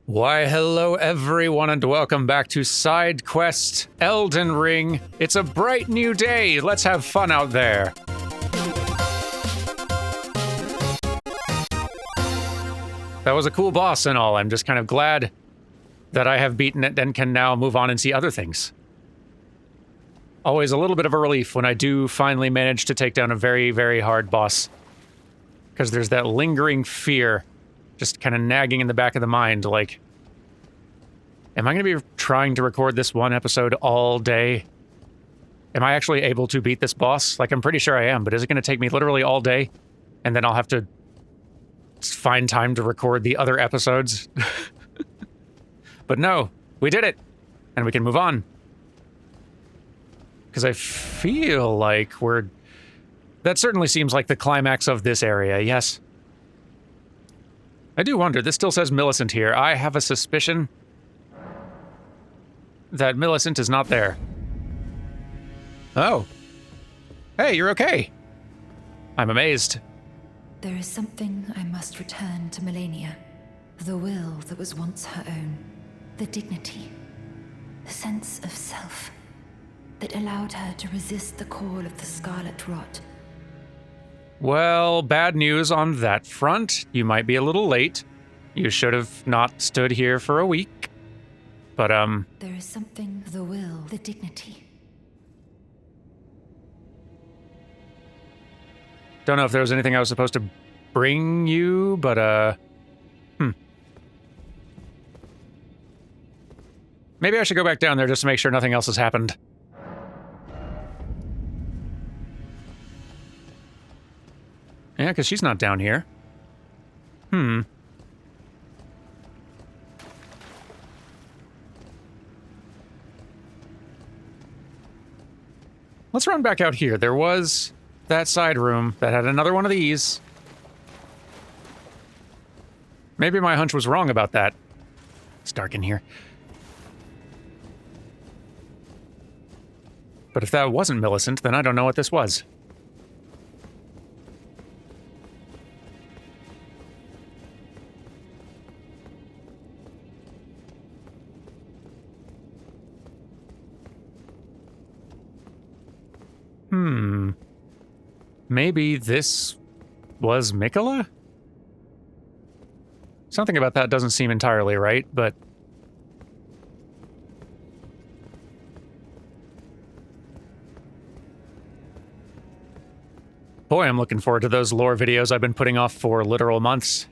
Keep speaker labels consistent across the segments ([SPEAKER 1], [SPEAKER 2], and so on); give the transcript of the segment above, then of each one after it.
[SPEAKER 1] Why, hello everyone and welcome back to Side Quest Elden Ring. It's a bright new day. Let's have fun out there. That was a cool boss and all. I'm just kind of glad that I have beaten it and can now move on and see other things. Always a little bit of a relief when I do finally manage to take down a very, very hard boss. Because there's that lingering fear just kind of nagging in the back of the mind, like, am I going to be trying to record this one episode all day? Am I actually able to beat this boss? Like, I'm pretty sure I am, but is it going to take me literally all day? And then I'll have to find time to record the other episodes? But no, we did it, and we can move on. Because I feel like that certainly seems like the climax of this area, yes. I do wonder, this still says Millicent here. I have a suspicion that Millicent is not there. Oh. Hey, you're okay. I'm amazed.
[SPEAKER 2] There is something I must return to Melania. The will that was once her own. The dignity. The sense of self that allowed her to resist the call of the Scarlet Rot.
[SPEAKER 1] Well, bad news on that front. You might be a little late. You should have not stood here for a week. But,
[SPEAKER 2] There is something, the will, the dignity.
[SPEAKER 1] Don't know if there was anything I was supposed to bring you, but, Maybe I should go back down there just to make sure nothing else has happened. Yeah, because she's not down here. Let's run back out here. There was that side room that had another one of these. Maybe my hunch was wrong about that. It's dark in here. But if that wasn't Millicent, then I don't know what this was. Maybe this was Mikola? Something about that doesn't seem entirely right, but... Boy, I'm looking forward to those lore videos I've been putting off for literal months.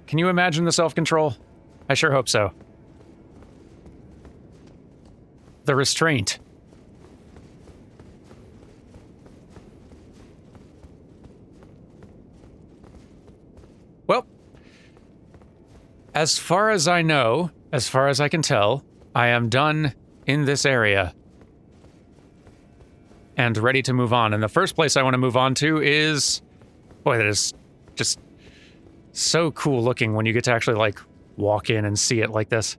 [SPEAKER 1] Can you imagine the self-control? I sure hope so. The restraint. Well, as far as I know, as far as I can tell, I am done in this area. And ready to move on. And the first place I want to move on to is... Boy, that is just so cool looking when you get to actually, like, walk in and see it like this.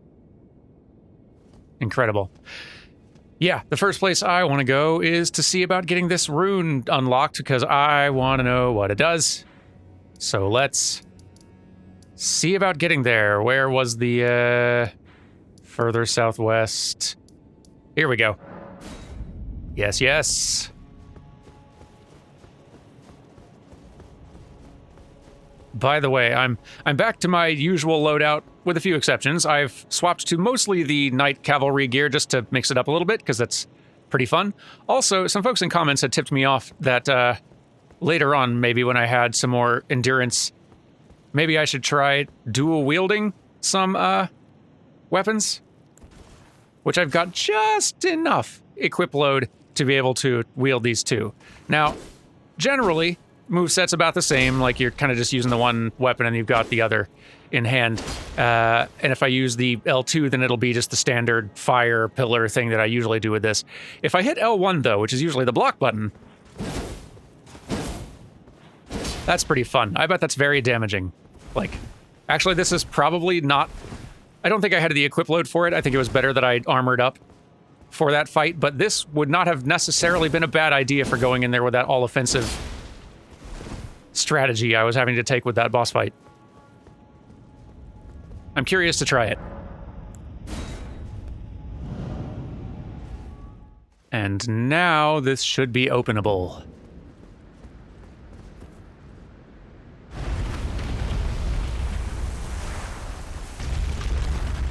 [SPEAKER 1] Incredible. Yeah, the first place I want to go is to see about getting this rune unlocked, because I want to know what it does. So let's see about getting there. Where was the, further southwest? Here we go. Yes, yes. By the way, I'm back to my usual loadout, with a few exceptions. I've swapped to mostly the Knight Cavalry gear just to mix it up a little bit, because that's pretty fun. Also, some folks in comments had tipped me off that later on, maybe when I had some more endurance, maybe I should try dual-wielding some weapons, which I've got just enough equip load to be able to wield these two. Now, generally, moveset's about the same, like you're kind of just using the one weapon and you've got the other in hand. And if I use the L2, then it'll be just the standard fire pillar thing that I usually do with this. If I hit L1, though, which is usually the block button, that's pretty fun. I bet that's very damaging. Like, actually, this is probably not... I don't think I had the equip load for it. I think it was better that I armored up for that fight, but this would not have necessarily been a bad idea for going in there with that all-offensive strategy I was having to take with that boss fight. I'm curious to try it. And now this should be openable.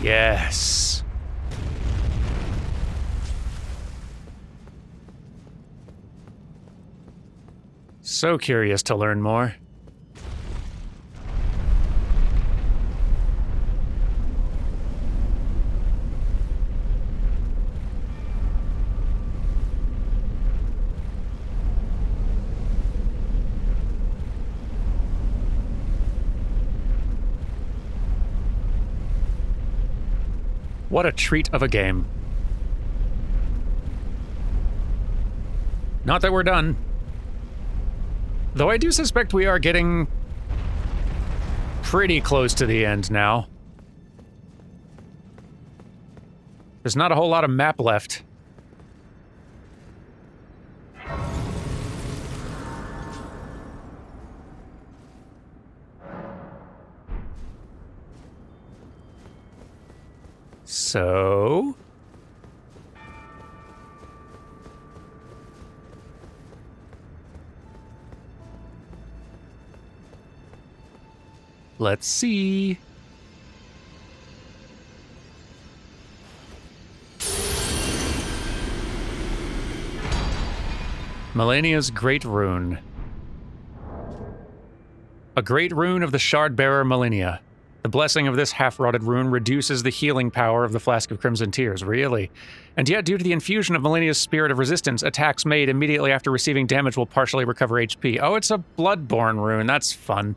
[SPEAKER 1] Yes. So curious to learn more. What a treat of a game. Not that we're done. Though I do suspect we are getting pretty close to the end now. There's not a whole lot of map left. So... let's see. Melania's Great Rune. A great rune of the Shard-bearer Melania. The blessing of this half-rotted rune reduces the healing power of the Flask of Crimson Tears, really. And yet, due to the infusion of Melania's Spirit of Resistance, attacks made immediately after receiving damage will partially recover HP. Oh, it's a Bloodborne rune, that's fun.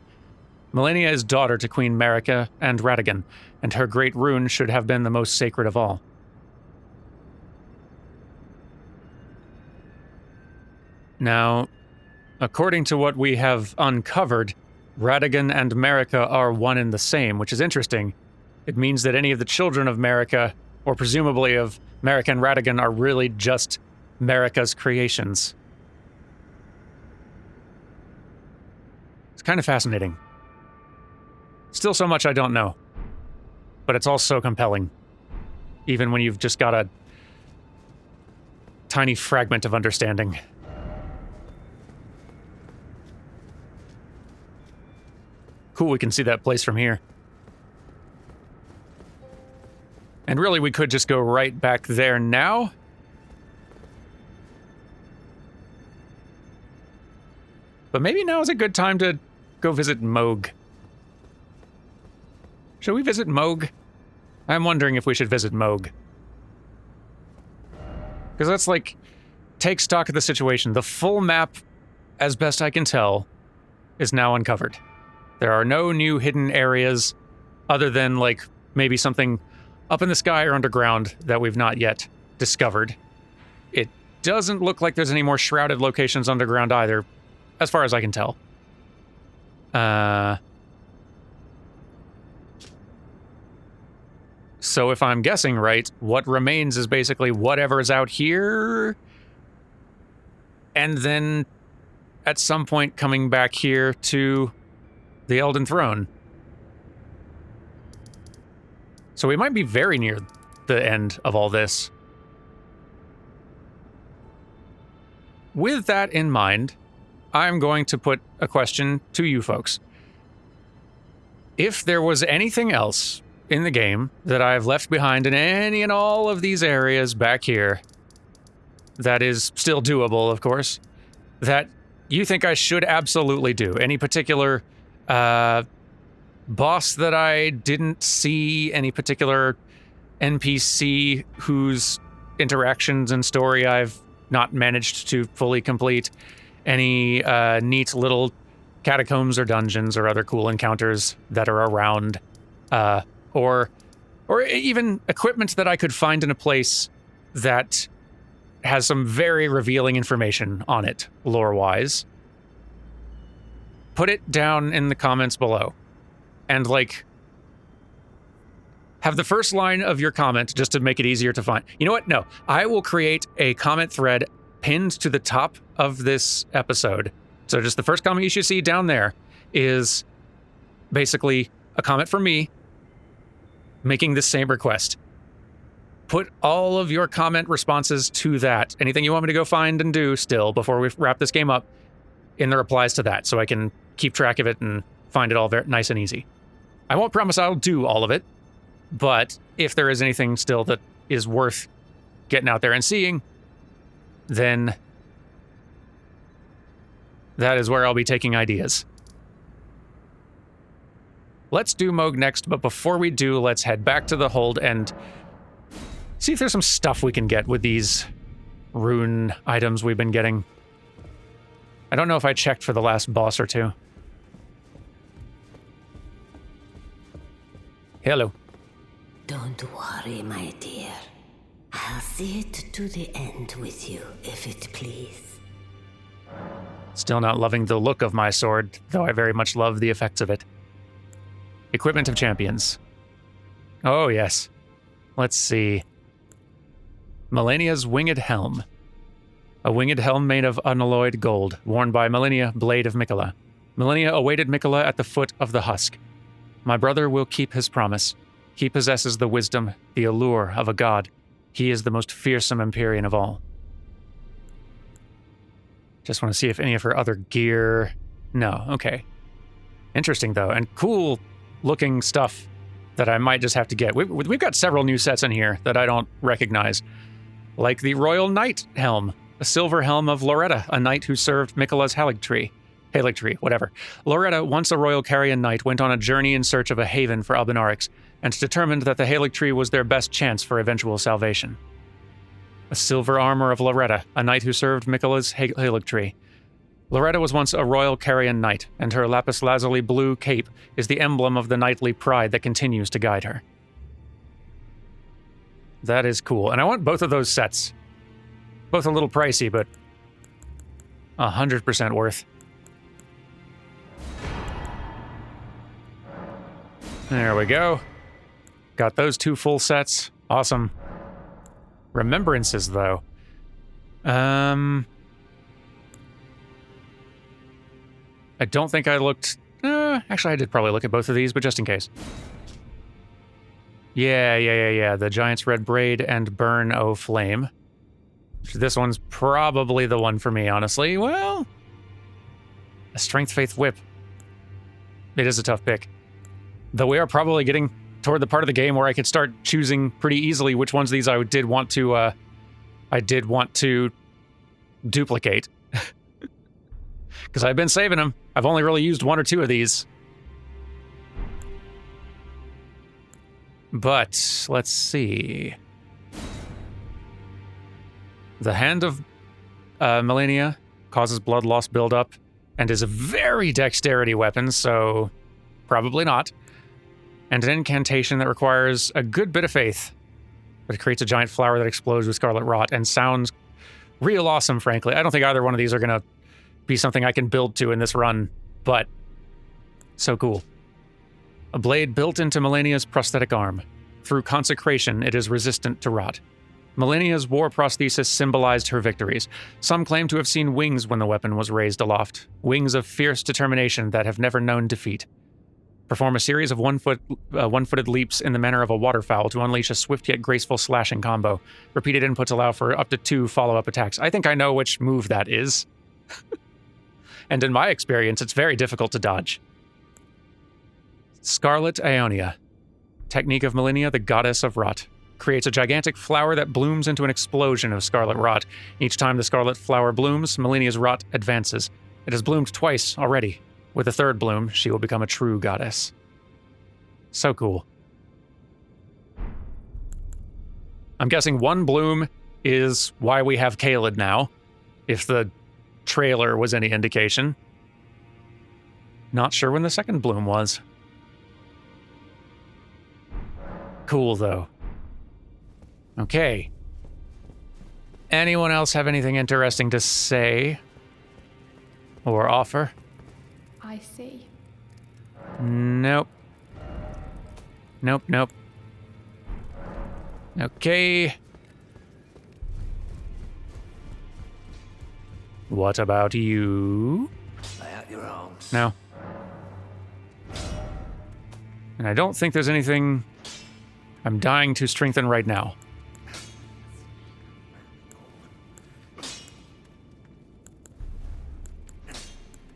[SPEAKER 1] Melania is daughter to Queen Marika and Radagon, and her great rune should have been the most sacred of all. Now, according to what we have uncovered, Radagon and Marika are one and the same, which is interesting. It means that any of the children of Marika, or presumably of Marika and Radagon, are really just Marika's creations. It's kind of fascinating. Still so much I don't know. But it's all so compelling. Even when you've just got a tiny fragment of understanding. Cool, we can see that place from here. And really, we could just go right back there now. But maybe now is a good time to go visit Mohg. Should we visit Mohg? I'm wondering if we should visit Mohg. Because that's like, take stock of the situation. The full map, as best I can tell, is now uncovered. There are no new hidden areas other than, like, maybe something up in the sky or underground that we've not yet discovered. It doesn't look like there's any more shrouded locations underground either, as far as I can tell. So if I'm guessing right, what remains is basically whatever's out here, and then at some point coming back here to the Elden Throne. So we might be very near the end of all this. With that in mind, I'm going to put a question to you folks. If there was anything else in the game that I've left behind in any and all of these areas back here, that is still doable, of course, that you think I should absolutely do, any particular boss that I didn't see, any particular NPC whose interactions and story I've not managed to fully complete, any neat little catacombs or dungeons or other cool encounters that are around, or even equipment that I could find in a place that has some very revealing information on it, lore-wise. Put it down in the comments below. And, like, have the first line of your comment just to make it easier to find. You know what? No. I will create a comment thread pinned to the top of this episode. So just the first comment you should see down there is basically a comment from me making this same request. Put all of your comment responses to that. Anything you want me to go find and do still before we wrap this game up in the replies to that so I can keep track of it and find it all very nice and easy. I won't promise I'll do all of it, but if there is anything still that is worth getting out there and seeing, then that is where I'll be taking ideas. Let's do Mohg next, but before we do, let's head back to the hold and see if there's some stuff we can get with these rune items we've been getting. I don't know if I checked for the last boss or two. Hello.
[SPEAKER 3] Don't worry, my dear. I'll see it to the end with you, if it please.
[SPEAKER 1] Still not loving the look of my sword, though I very much love the effects of it. Equipment of champions. Oh, yes. Let's see. Malenia's winged helm. A winged helm made of unalloyed gold, worn by Malenia, blade of Miquella. Malenia awaited Miquella at the foot of the husk. My brother will keep his promise. He possesses the wisdom, the allure of a god. He is the most fearsome Empyrean of all. Just want to see if any of her other gear... No, okay. Interesting, though, and cool-looking stuff that I might just have to get. We've got several new sets in here that I don't recognize. Like the Royal Knight helm, a silver helm of Loretta, a knight who served Miquella's Haligtree, whatever. Loretta, once a royal Carrion knight, went on a journey in search of a haven for Albinaurics, and determined that the Haligtree was their best chance for eventual salvation. A silver armor of Loretta, a knight who served Miquella's Haligtree. Loretta was once a royal Carrion knight, and her lapis lazuli blue cape is the emblem of the knightly pride that continues to guide her. That is cool, and I want both of those sets. Both a little pricey, but 100% worth. There we go. Got those two full sets. Awesome. Remembrances, though. I don't think I looked... actually, I did probably look at both of these, but just in case. Yeah. The Giant's Red Braid and Burn O Flame. This one's probably the one for me, honestly. Well... A Strength Faith Whip. It is a tough pick. Though we are probably getting toward the part of the game where I could start choosing pretty easily which ones of these I did want to duplicate. Because I've been saving them. I've only really used one or two of these. But, let's see. The Hand of Malenia causes blood loss buildup and is a very dexterity weapon, so probably not. And an incantation that requires a good bit of faith. But it creates a giant flower that explodes with scarlet rot and sounds real awesome, frankly. I don't think either one of these are going to be something I can build to in this run, but so cool. A blade built into Malenia's prosthetic arm. Through consecration, it is resistant to rot. Malenia's war prosthesis symbolized her victories. Some claim to have seen wings when the weapon was raised aloft. Wings of fierce determination that have never known defeat. Perform a series of one-footed leaps in the manner of a waterfowl to unleash a swift yet graceful slashing combo. Repeated inputs allow for up to 2 follow-up attacks. I think I know which move that is. And in my experience, it's very difficult to dodge. Scarlet Aeonia. Technique of Malenia, the goddess of rot. Creates a gigantic flower that blooms into an explosion of scarlet rot. Each time the scarlet flower blooms, Malenia's rot advances. It has bloomed twice already. With the third bloom, she will become a true goddess. So cool. I'm guessing one bloom is why we have Caelid now, if the trailer was any indication. Not sure when the second bloom was. Cool, though. Okay. Anyone else have anything interesting to say or offer?
[SPEAKER 4] I see.
[SPEAKER 1] Nope. Okay. What about you?
[SPEAKER 5] Lay out your arms.
[SPEAKER 1] No. And I don't think there's anything I'm dying to strengthen right now.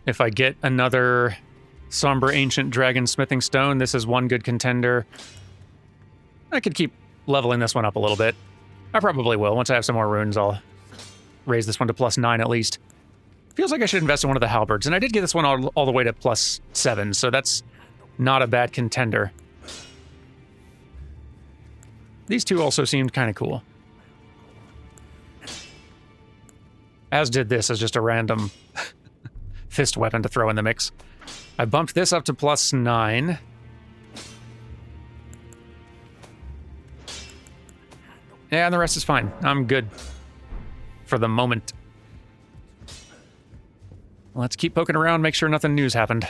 [SPEAKER 1] If I get another Somber Ancient Dragon Smithing Stone, this is one good contender. I could keep leveling this one up a little bit. I probably will. Once I have some more runes, I'll raise this one to +9 at least. Feels like I should invest in one of the halberds, and I did get this one all the way to +7, so that's not a bad contender. These two also seemed kind of cool. As did this as just a random fist weapon to throw in the mix. I bumped this up to +9. Yeah, and the rest is fine. I'm good for the moment. Let's keep poking around, make sure nothing new's happened.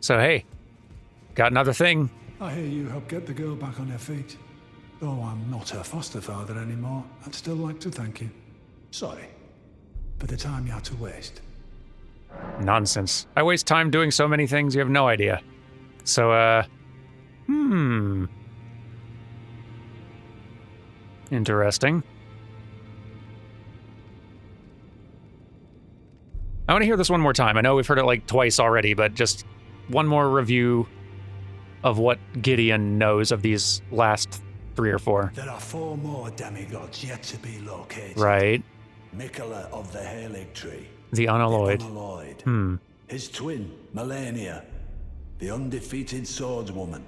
[SPEAKER 1] So hey, got another thing.
[SPEAKER 5] I hear you helped get the girl back on her feet. Though I'm not her foster father anymore, I'd still like to thank you. Sorry for the time you had to waste.
[SPEAKER 1] Nonsense. I waste time doing so many things, you have no idea. So, interesting. I want to hear this one more time. I know we've heard it like twice already, but just one more review of what Gideon knows of these last 3 or 4.
[SPEAKER 5] There are 4 more demigods yet to be located.
[SPEAKER 1] Right.
[SPEAKER 5] Mikola of the Halig Tree.
[SPEAKER 1] The unalloyed.
[SPEAKER 5] His twin, Melania. The undefeated swordswoman.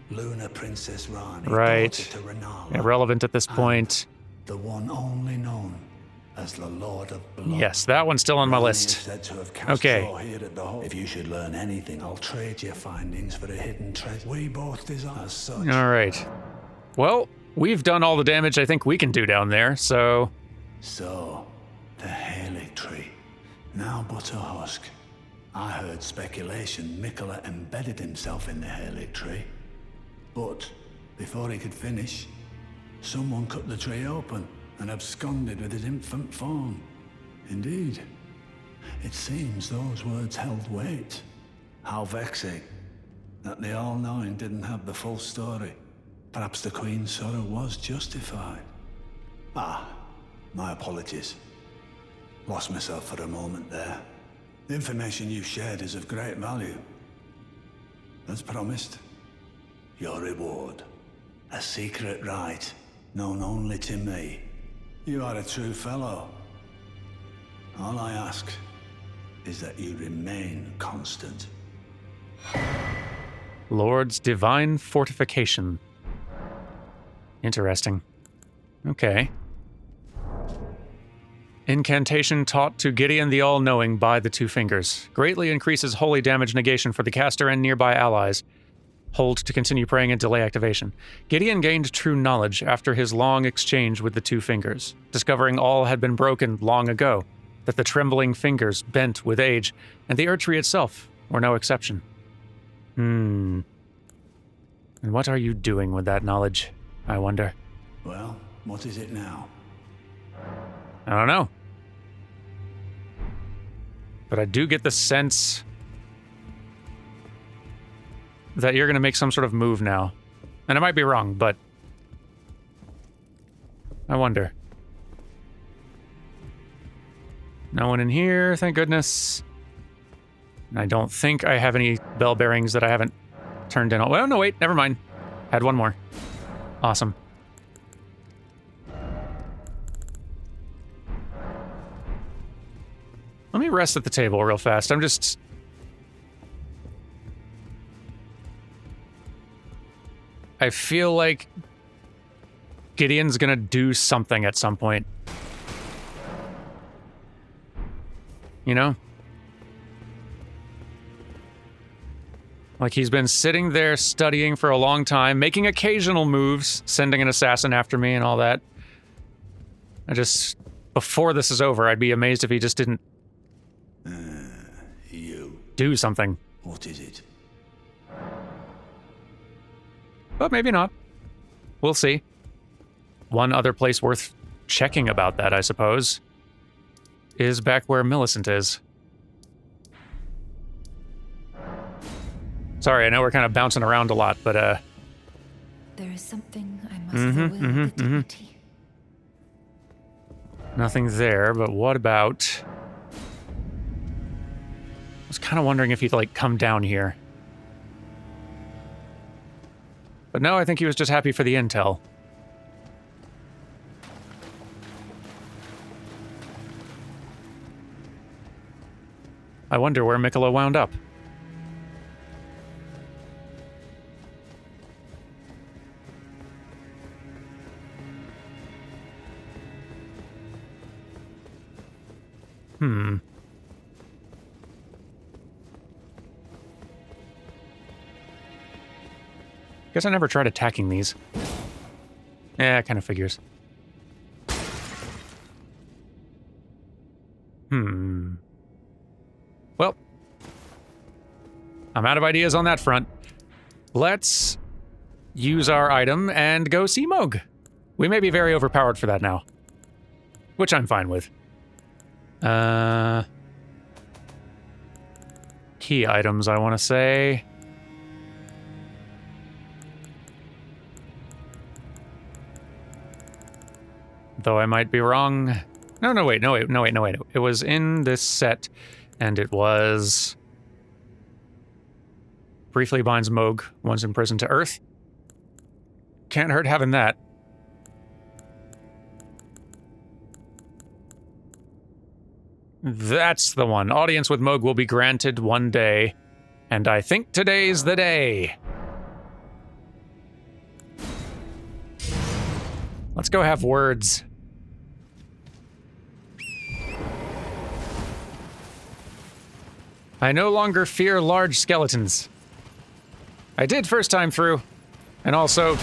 [SPEAKER 5] Luna Princess Rani.
[SPEAKER 1] Right.
[SPEAKER 5] Daughter to Renala.
[SPEAKER 1] Irrelevant at this point.
[SPEAKER 5] The one only known as the Lord of Blood.
[SPEAKER 1] Yes, that one's still on my list.
[SPEAKER 5] Said to have cast
[SPEAKER 1] Okay.
[SPEAKER 5] straw here at the hole. If you should learn anything, I'll trade your findings for a hidden treasure. We both desire as such.
[SPEAKER 1] All right. Well, we've done all the damage I think we can do down there, so...
[SPEAKER 5] So, the Halig Tree. Now but a husk. I heard speculation Mikola embedded himself in the Halig Tree. But, before he could finish, someone cut the tree open and absconded with his infant form. Indeed, it seems those words held weight. How vexing that the All-Knowing didn't have the full story. Perhaps the Queen's sorrow was justified. Ah, my apologies. Lost myself for a moment there. The information you shared is of great value. As promised, your reward. A secret right, known only to me. You are a true fellow. All I ask is that you remain constant.
[SPEAKER 1] Lord's Divine Fortification. Interesting. Okay. Incantation taught to Gideon the All-Knowing by the Two Fingers. Greatly increases holy damage negation for the caster and nearby allies. Hold to continue praying and delay activation. Gideon gained true knowledge after his long exchange with the Two Fingers, discovering all had been broken long ago, that the trembling fingers bent with age, and the Erdtree itself were no exception. And what are you doing with that knowledge, I wonder?
[SPEAKER 5] Well, what is it now?
[SPEAKER 1] I don't know. But I do get the sense that you're going to make some sort of move now. And I might be wrong, but I wonder. No one in here, thank goodness. And I don't think I have any bell bearings that I haven't turned in. Well, no, wait, never mind. Had one more. Awesome. Let me rest at the table real fast. I feel like Gideon's gonna do something at some point. You know? Like he's been sitting there studying for a long time, making occasional moves, sending an assassin after me and all that. Before this is over, I'd be amazed if he just didn't do something.
[SPEAKER 5] What is it?
[SPEAKER 1] But maybe not. We'll see. One other place worth checking about that, I suppose, is back where Millicent is. Sorry, I know we're kind of bouncing around a lot, but
[SPEAKER 2] There is something I must the dignity.
[SPEAKER 1] nothing there. But what about... I was kind of wondering if he'd, like, come down here. But no, I think he was just happy for the intel. I wonder where Mikola wound up. Guess I never tried attacking these. Yeah, it kind of figures. Well, I'm out of ideas on that front. Let's use our item and go see Mohg. We may be very overpowered for that now, which I'm fine with. Key items, I want to say. Though I might be wrong. No, wait. It was in this set, and it was... Briefly binds Mohg, once imprisoned to Earth. Can't hurt having that. That's the one. Audience with Mohg will be granted one day, and I think today's the day. Let's go have words. I no longer fear large skeletons. I did first time through. And also,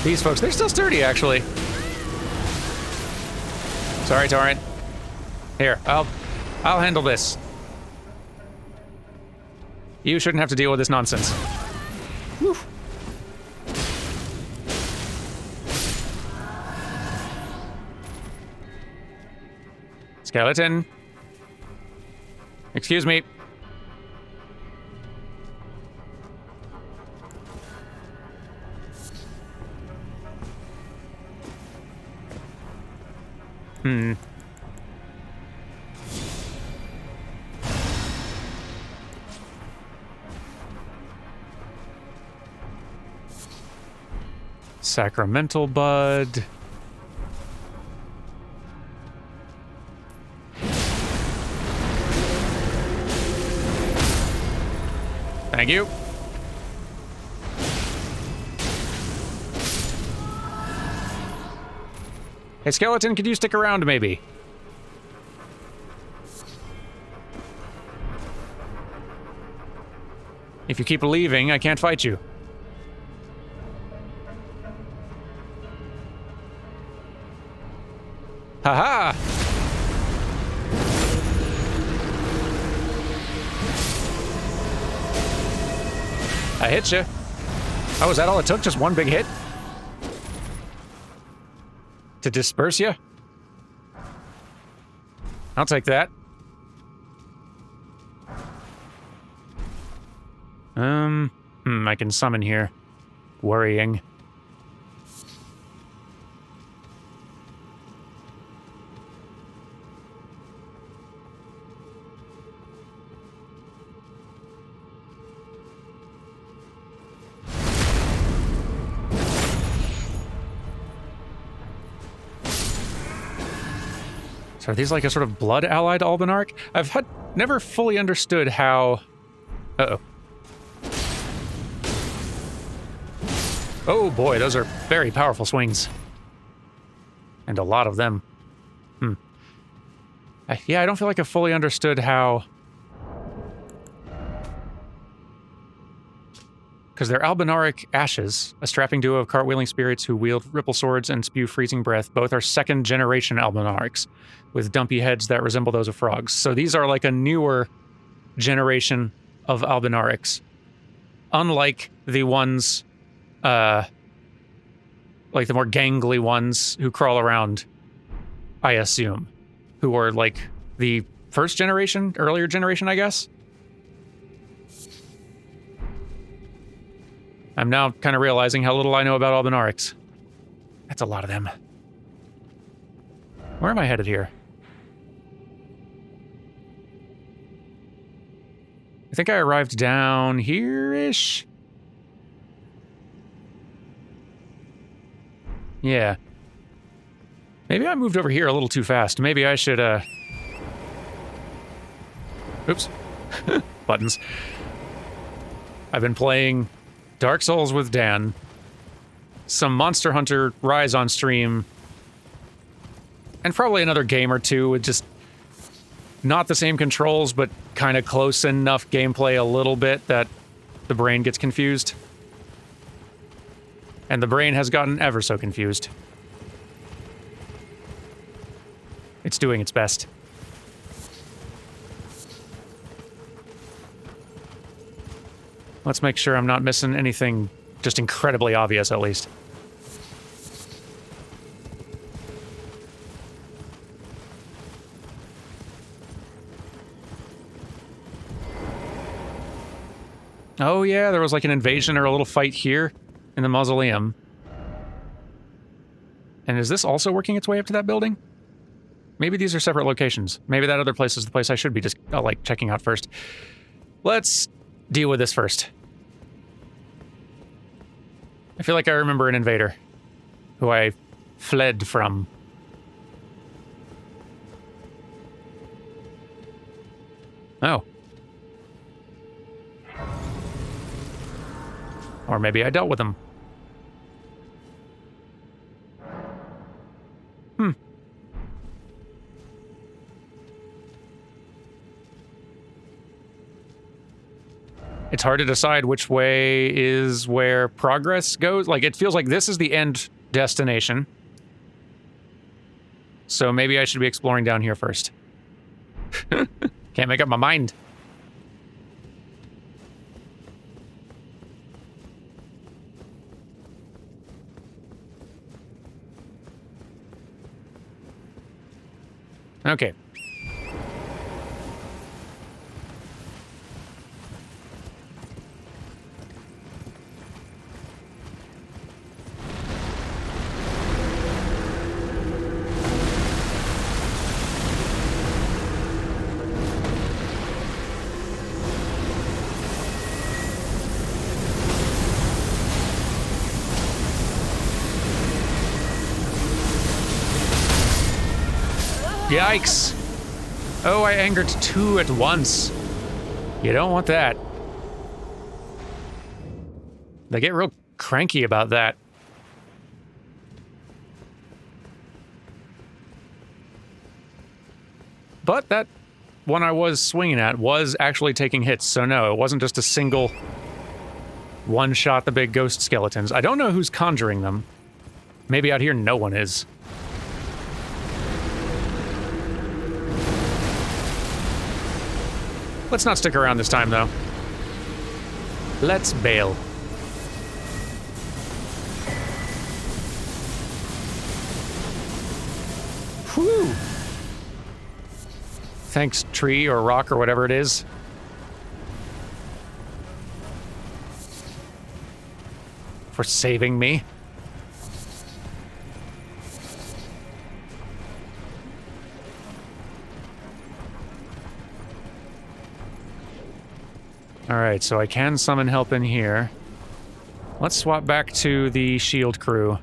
[SPEAKER 1] these folks, they're still sturdy, actually. Sorry, Torrent. Here, I'll handle this. You shouldn't have to deal with this nonsense. Whew. Skeleton. Excuse me. Sacramental Bud. Thank you. Hey, Skeleton, could you stick around, maybe? If you keep leaving, I can't fight you. Haha! I hit you. Oh, is that all it took? Just one big hit? To disperse you? I'll take that. I can summon here. Worrying. So are these like a sort of blood-allied Albinarch? I've never fully understood how... Uh-oh. Oh boy, those are very powerful swings. And a lot of them. Yeah, I don't feel like I fully understood how... Because they're Albinaric Ashes, a strapping duo of cartwheeling spirits who wield ripple swords and spew freezing breath. Both are second-generation Albinarics, with dumpy heads that resemble those of frogs. So these are like a newer generation of Albinarics. Unlike the ones, like the more gangly ones who crawl around, I assume, who are like the first generation, earlier generation, I guess? I'm now kind of realizing how little I know about Albinarics. That's a lot of them. Where am I headed here? I think I arrived down here-ish? Yeah. Maybe I moved over here a little too fast. Maybe I should, Oops. Buttons. I've been playing Dark Souls with Dan, some Monster Hunter Rise on stream, and probably another game or two with just not the same controls, but kind of close enough gameplay a little bit that the brain gets confused. And the brain has gotten ever so confused. It's doing its best. Let's make sure I'm not missing anything just incredibly obvious, at least. Oh yeah, there was like an invasion or a little fight here in the mausoleum. And is this also working its way up to that building? Maybe these are separate locations. Maybe that other place is the place I should be just, like, checking out first. Let's deal with this first. I feel like I remember an invader who I fled from. Oh. Or maybe I dealt with him. It's hard to decide which way is where progress goes. Like, it feels like this is the end destination. So maybe I should be exploring down here first. Can't make up my mind. Okay. Yikes! Oh, I angered two at once. You don't want that. They get real cranky about that. But that one I was swinging at was actually taking hits, so no, it wasn't just a single one-shot the big ghost skeletons. I don't know who's conjuring them. Maybe out here no one is. Let's not stick around this time, though. Let's bail. Whew! Thanks, tree or rock or whatever it is. For saving me. Alright, so I can summon help in here. Let's swap back to the shield crew.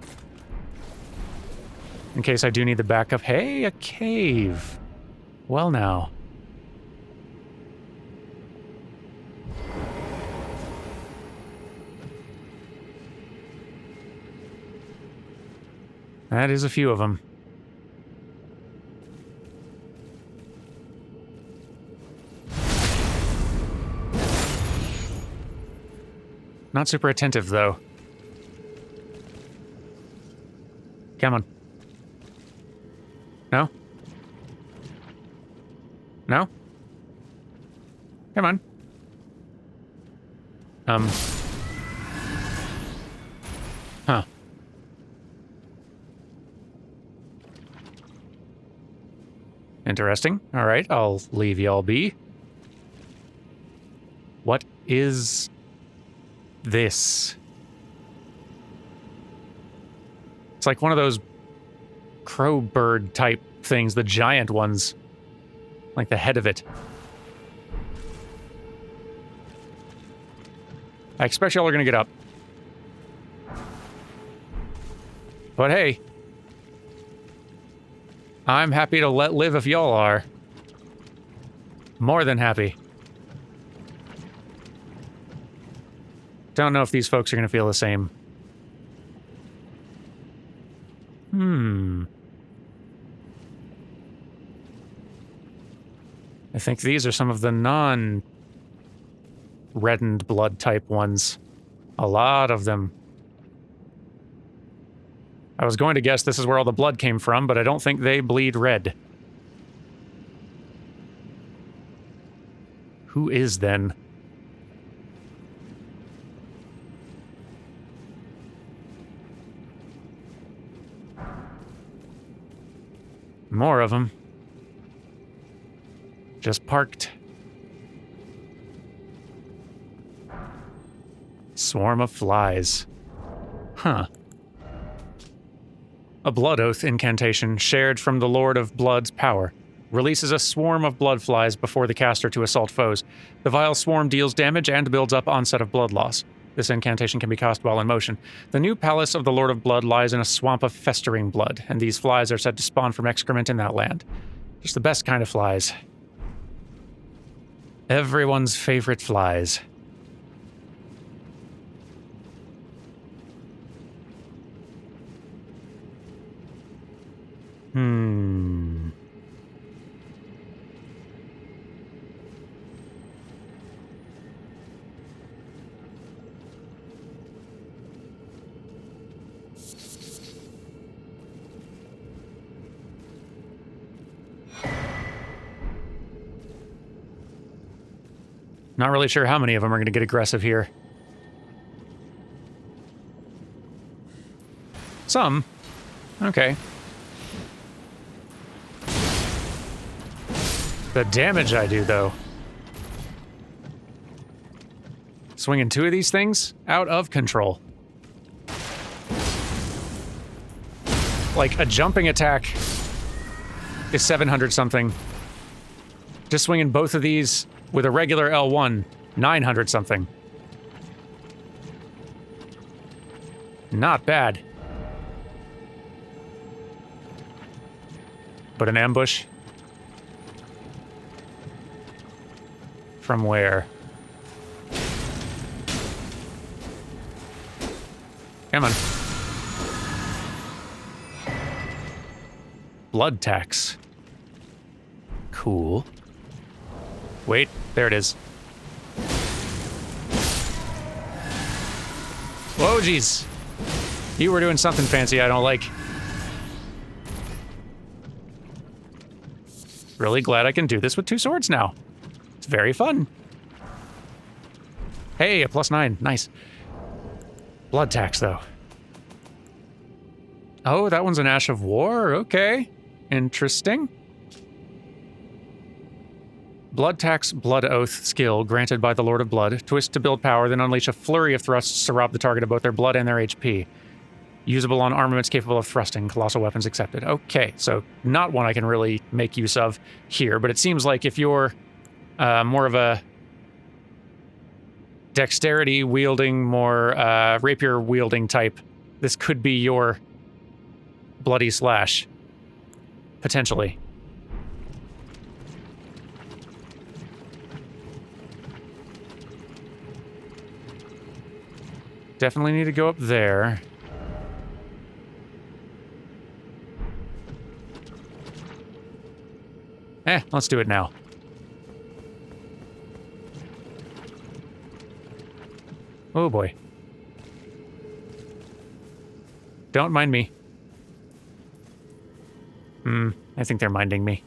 [SPEAKER 1] In case I do need the backup. Hey, a cave. Well now. That is a few of them. Not super attentive, though. Come on. No? No? Come on. Huh. Interesting. All right, I'll leave y'all be. What is this? It's like one of those crow bird type things, the giant ones. Like the head of it. I expect y'all are gonna get up. But hey, I'm happy to let live if y'all are. More than happy. Don't know if these folks are gonna feel the same. I think these are some of the non-reddened blood type ones. A lot of them. I was going to guess this is where all the blood came from, but I don't think they bleed red. Who is then? More of them. Just parked. Swarm of flies. Huh. A blood oath incantation shared from the Lord of Blood's power. Releases a swarm of blood flies before the caster to assault foes. The vile swarm deals damage and builds up onset of blood loss. This incantation can be cast while in motion. The new palace of the Lord of Blood lies in a swamp of festering blood, and these flies are said to spawn from excrement in that land. Just the best kind of flies. Everyone's favorite flies. Not really sure how many of them are going to get aggressive here. Some. Okay. The damage I do, though. Swinging 2 of these things? Out of control. Like, a jumping attack is 700 something. Just swinging both of these with a regular L1, 900 something. Not bad. But an ambush? From where? Come on. Blood tax. Cool. Wait, there it is. Whoa, jeez. You were doing something fancy I don't like. Really glad I can do this with 2 swords now. It's very fun. Hey, a +9. Nice. Blood tax, though. Oh, that one's an Ash of War? Okay. Interesting. Blood tax, blood oath skill granted by the Lord of Blood. Twist to build power, then unleash a flurry of thrusts to rob the target of both their blood and their HP. Usable on armaments capable of thrusting. Colossal weapons accepted. Okay, so not one I can really make use of here, but it seems like if you're more of a dexterity wielding, more rapier wielding type, this could be your bloody slash. Potentially. Definitely need to go up there. Let's do it now. Oh boy. Don't mind me. I think they're minding me.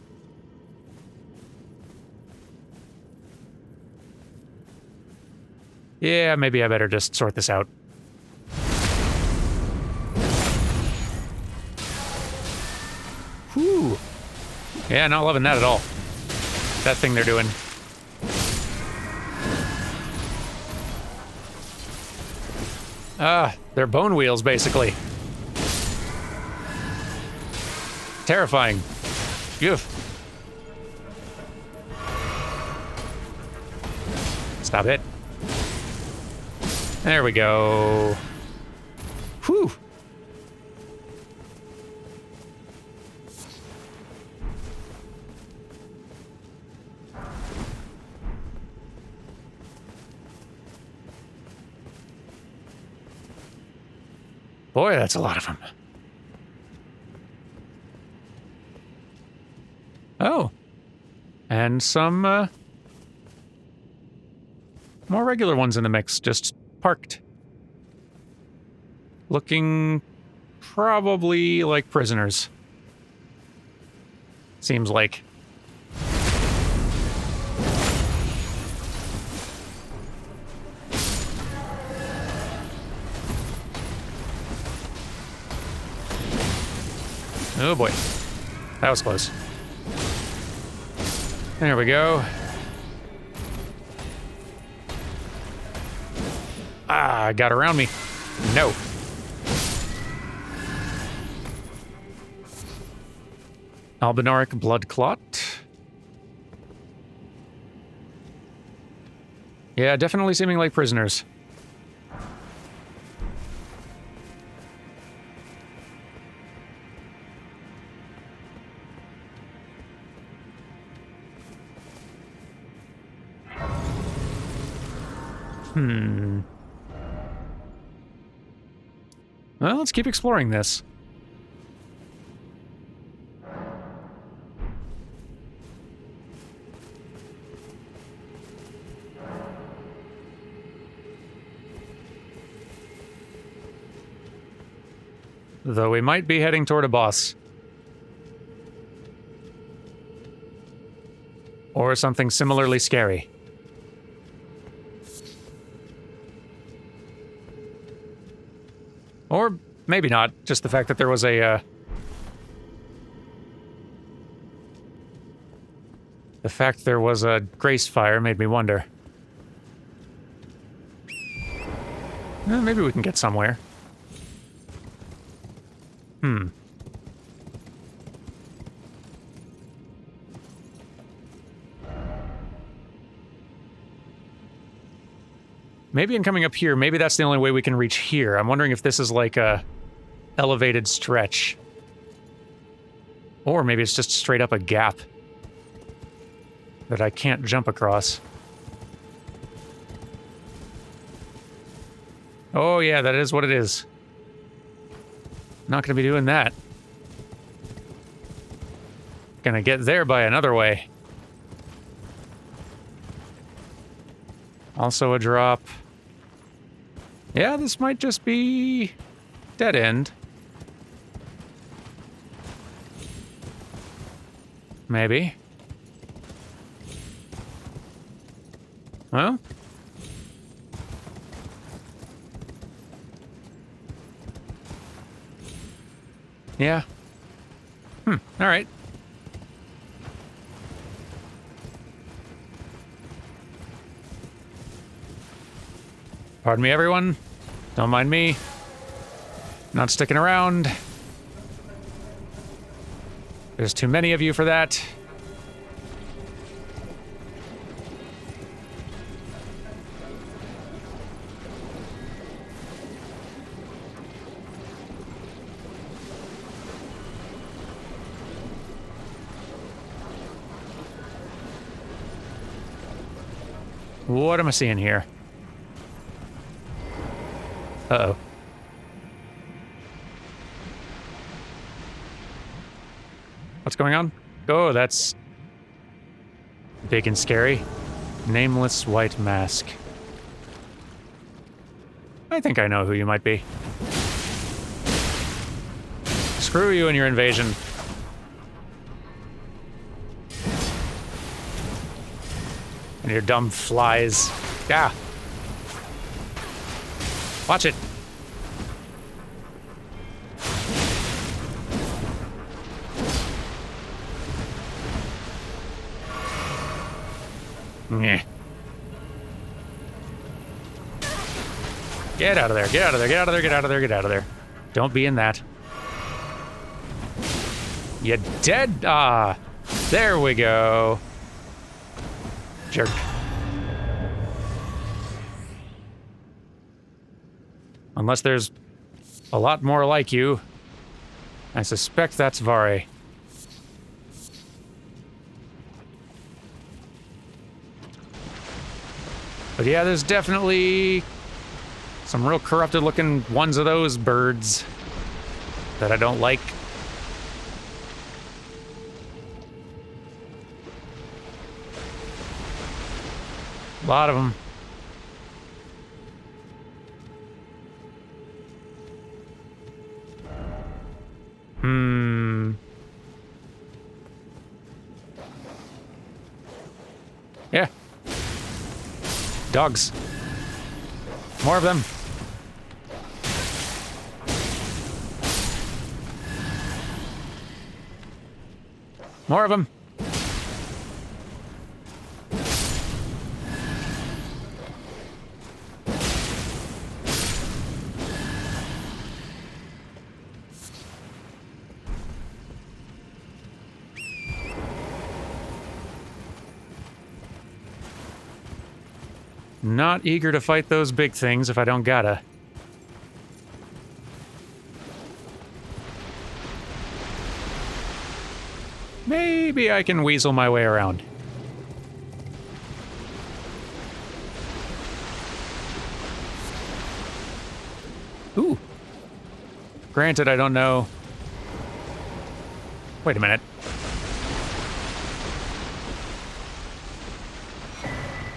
[SPEAKER 1] Yeah, maybe I better just sort this out. Whew. Yeah, not loving that at all. That thing they're doing. They're bone wheels, basically. terrifying. Oof. Stop it. There we go. Whew. Boy, that's a lot of them. Oh. And some, more regular ones in the mix, just parked. Looking probably like prisoners. Seems like. Oh boy. That was close. There we go. Ah, got around me. No. Albinoric blood clot. Yeah, definitely seeming like prisoners. Well, let's keep exploring this. Though we might be heading toward a boss. Or something similarly scary. Or maybe not, just the fact that there was a, the fact there was a grace fire made me wonder. Maybe we can get somewhere. Maybe in coming up here, maybe that's the only way we can reach here. I'm wondering if this is like a elevated stretch. Or maybe it's just straight up a gap that I can't jump across. Oh yeah, that is what it is. Not gonna be doing that. Gonna get there by another way. Also a drop. Yeah, this might just be dead end. Maybe. Well. Yeah. All right. Pardon me, everyone. Don't mind me. Not sticking around. There's too many of you for that. What am I seeing here? Uh-oh. What's going on? Oh, that's big and scary. Nameless white mask. I think I know who you might be. Screw you and your invasion. And your dumb flies. Yeah. Watch it. Nyeh. Get out of there, get out of there, get out of there, get out of there, get out of there. Don't be in that. You dead? Ah, there we go. Jerk. Unless there's a lot more like you. I suspect that's Vari. But yeah, there's definitely some real corrupted looking ones of those birds that I don't like. A lot of them. Yeah. Dogs. More of them. More of them. Not eager to fight those big things if I don't gotta. Maybe I can weasel my way around. Ooh. Granted, I don't know. Wait a minute.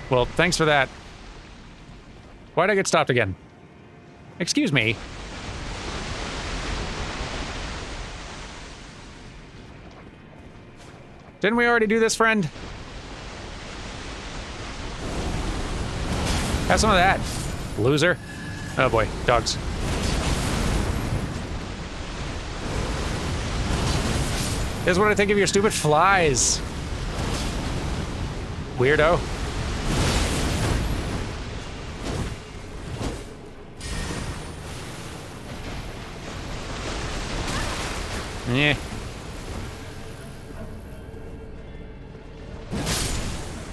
[SPEAKER 1] Well, thanks for that. Why'd I get stopped again? Excuse me. Didn't we already do this, friend? Have some of that, loser. Oh boy, dogs. Here's what I think of your stupid flies. Weirdo. Yeah.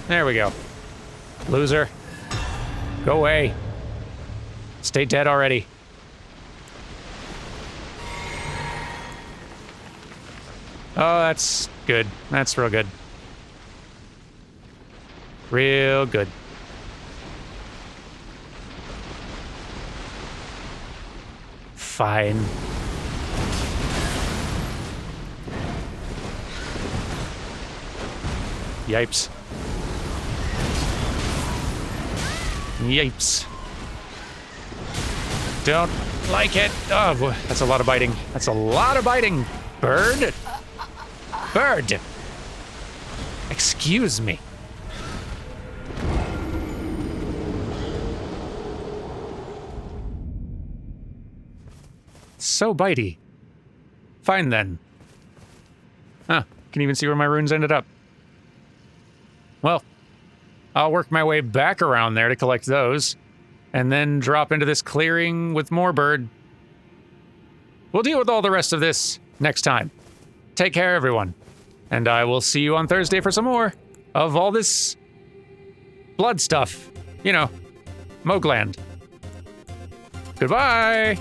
[SPEAKER 1] There we go. Loser. Go away. Stay dead already. Oh, that's good. That's real good. Real good. Fine. Yipes. Yipes. Don't like it. Oh, boy. That's a lot of biting. That's a lot of biting. Bird? Bird! Excuse me. So bitey. Fine then. Huh. Can even see where my runes ended up. Well, I'll work my way back around there to collect those, and then drop into this clearing with more bird. We'll deal with all the rest of this next time. Take care, everyone. And I will see you on Thursday for some more of all this blood stuff. You know, Mohgland. Goodbye!